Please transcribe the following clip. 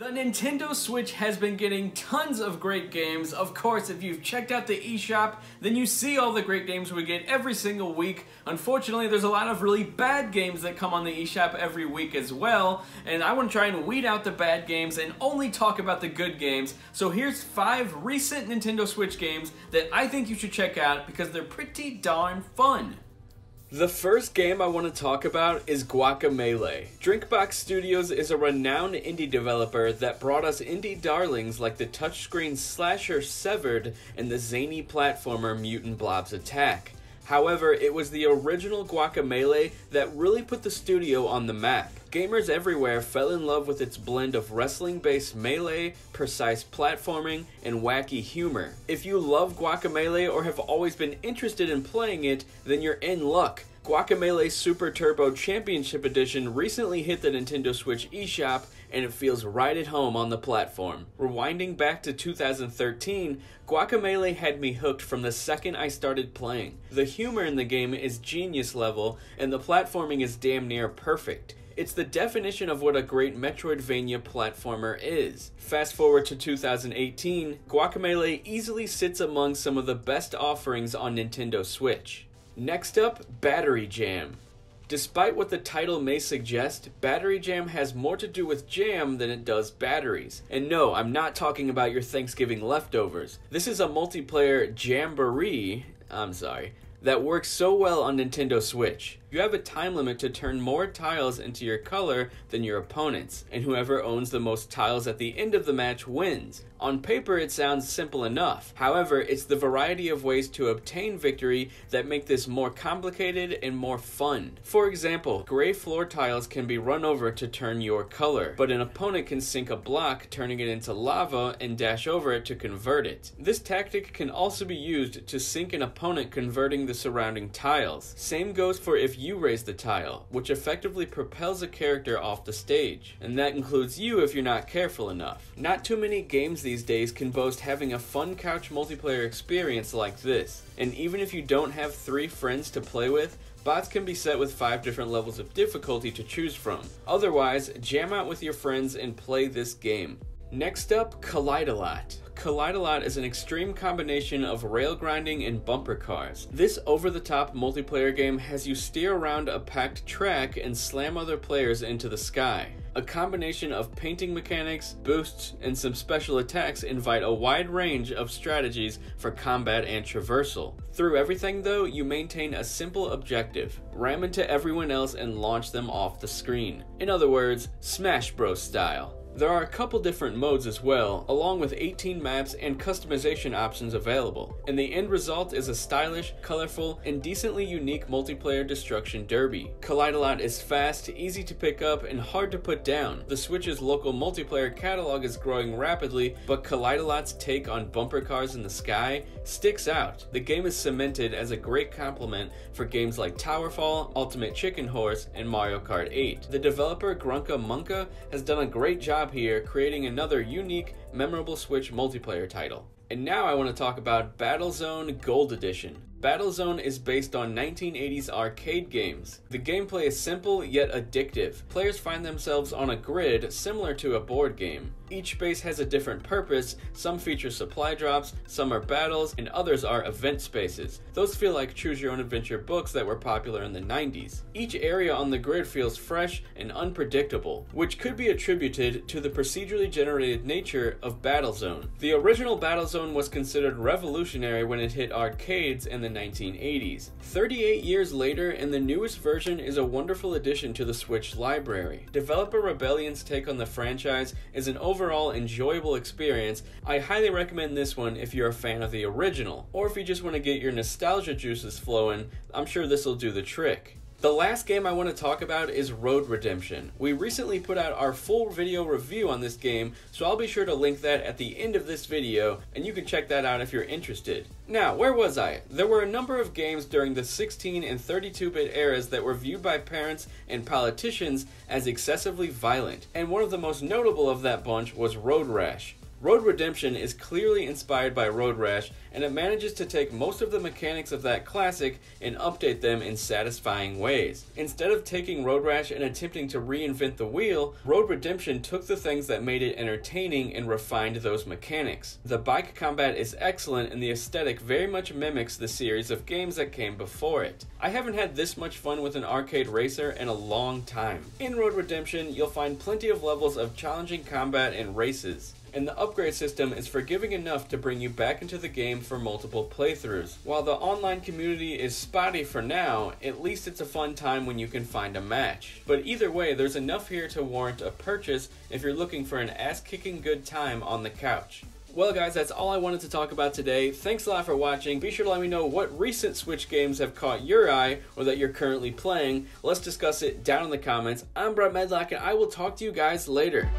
The Nintendo Switch has been getting tons of great games. Of course, if you've checked out the eShop, then you see all the great games we get every single week. Unfortunately, there's a lot of really bad games that come on the eShop every week as well, and I want to try and weed out the bad games and only talk about the good games. So here's 5 recent Nintendo Switch games that I think you should check out because they're pretty darn fun. The first game I want to talk about is Guacamelee. Drinkbox Studios is a renowned indie developer that brought us indie darlings like the touchscreen slasher Severed and the zany platformer Mutant Blobs Attack. However, it was the original Guacamelee that really put the studio on the map. Gamers everywhere fell in love with its blend of wrestling-based melee, precise platforming, and wacky humor. If you love Guacamelee or have always been interested in playing it, then you're in luck. Guacamelee Super Turbo Championship Edition recently hit the Nintendo Switch eShop, and it feels right at home on the platform. Rewinding back to 2013, Guacamelee had me hooked from the second I started playing. The humor in the game is genius level, and the platforming is damn near perfect. It's the definition of what a great Metroidvania platformer is. Fast forward to 2018, Guacamelee easily sits among some of the best offerings on Nintendo Switch. Next up, Battery Jam. Despite what the title may suggest, Battery Jam has more to do with jam than it does batteries. And no, I'm not talking about your Thanksgiving leftovers. This is a multiplayer jamboree, that works so well on Nintendo Switch. You have a time limit to turn more tiles into your color than your opponents, and whoever owns the most tiles at the end of the match wins. On paper, it sounds simple enough. However, it's the variety of ways to obtain victory that make this more complicated and more fun. For example, gray floor tiles can be run over to turn your color, but an opponent can sink a block, turning it into lava, and dash over it to convert it. This tactic can also be used to sink an opponent, converting the surrounding tiles. Same goes for if you raise the tile, which effectively propels a character off the stage. And that includes you if you're not careful enough. Not too many games these days can boast having a fun couch multiplayer experience like this. And even if you don't have 3 friends to play with, bots can be set with 5 different levels of difficulty to choose from. Otherwise, jam out with your friends and play this game. Next up, Collidalot. Collidalot is an extreme combination of rail grinding and bumper cars. This over-the-top multiplayer game has you steer around a packed track and slam other players into the sky. A combination of painting mechanics, boosts, and some special attacks invite a wide range of strategies for combat and traversal. Through everything though, you maintain a simple objective: ram into everyone else and launch them off the screen. In other words, Smash Bros style. There are a couple different modes as well, along with 18 maps and customization options available, and the end result is a stylish, colorful, and decently unique multiplayer destruction derby. Collidalot is fast, easy to pick up, and hard to put down. The Switch's local multiplayer catalog is growing rapidly, but Collidalot's take on bumper cars in the sky sticks out. The game is cemented as a great complement for games like Towerfall, Ultimate Chicken Horse, and Mario Kart 8. The developer Guacamelee has done a great job here, creating another unique, memorable Switch multiplayer title. And now I want to talk about Battlezone Gold Edition. Battlezone is based on 1980s arcade games. The gameplay is simple yet addictive. Players find themselves on a grid similar to a board game. Each base has a different purpose. Some feature supply drops, some are battles, and others are event spaces. Those feel like choose-your-own-adventure books that were popular in the 90s. Each area on the grid feels fresh and unpredictable, which could be attributed to the procedurally generated nature of Battlezone. The original Battlezone was considered revolutionary when it hit arcades in the 1980s. 38 years later, and the newest version is a wonderful addition to the Switch library. Developer Rebellion's take on the franchise is an overall enjoyable experience. I highly recommend this one if you're a fan of the original, or if you just want to get your nostalgia juices flowing. I'm sure this will do the trick. The last game I want to talk about is Road Redemption. We recently put out our full video review on this game, so I'll be sure to link that at the end of this video, and you can check that out if you're interested. Now, where was I? There were a number of games during the 16 and 32-bit eras that were viewed by parents and politicians as excessively violent, and one of the most notable of that bunch was Road Rash. Road Redemption is clearly inspired by Road Rash, and it manages to take most of the mechanics of that classic and update them in satisfying ways. Instead of taking Road Rash and attempting to reinvent the wheel, Road Redemption took the things that made it entertaining and refined those mechanics. The bike combat is excellent, and the aesthetic very much mimics the series of games that came before it. I haven't had this much fun with an arcade racer in a long time. In Road Redemption, you'll find plenty of levels of challenging combat and races, and the upgrade system is forgiving enough to bring you back into the game for multiple playthroughs. While the online community is spotty for now, at least it's a fun time when you can find a match. But either way, there's enough here to warrant a purchase if you're looking for an ass-kicking good time on the couch. Well guys, that's all I wanted to talk about today. Thanks a lot for watching. Be sure to let me know what recent Switch games have caught your eye or that you're currently playing. Let's discuss it down in the comments. I'm Brett Medlock, and I will talk to you guys later.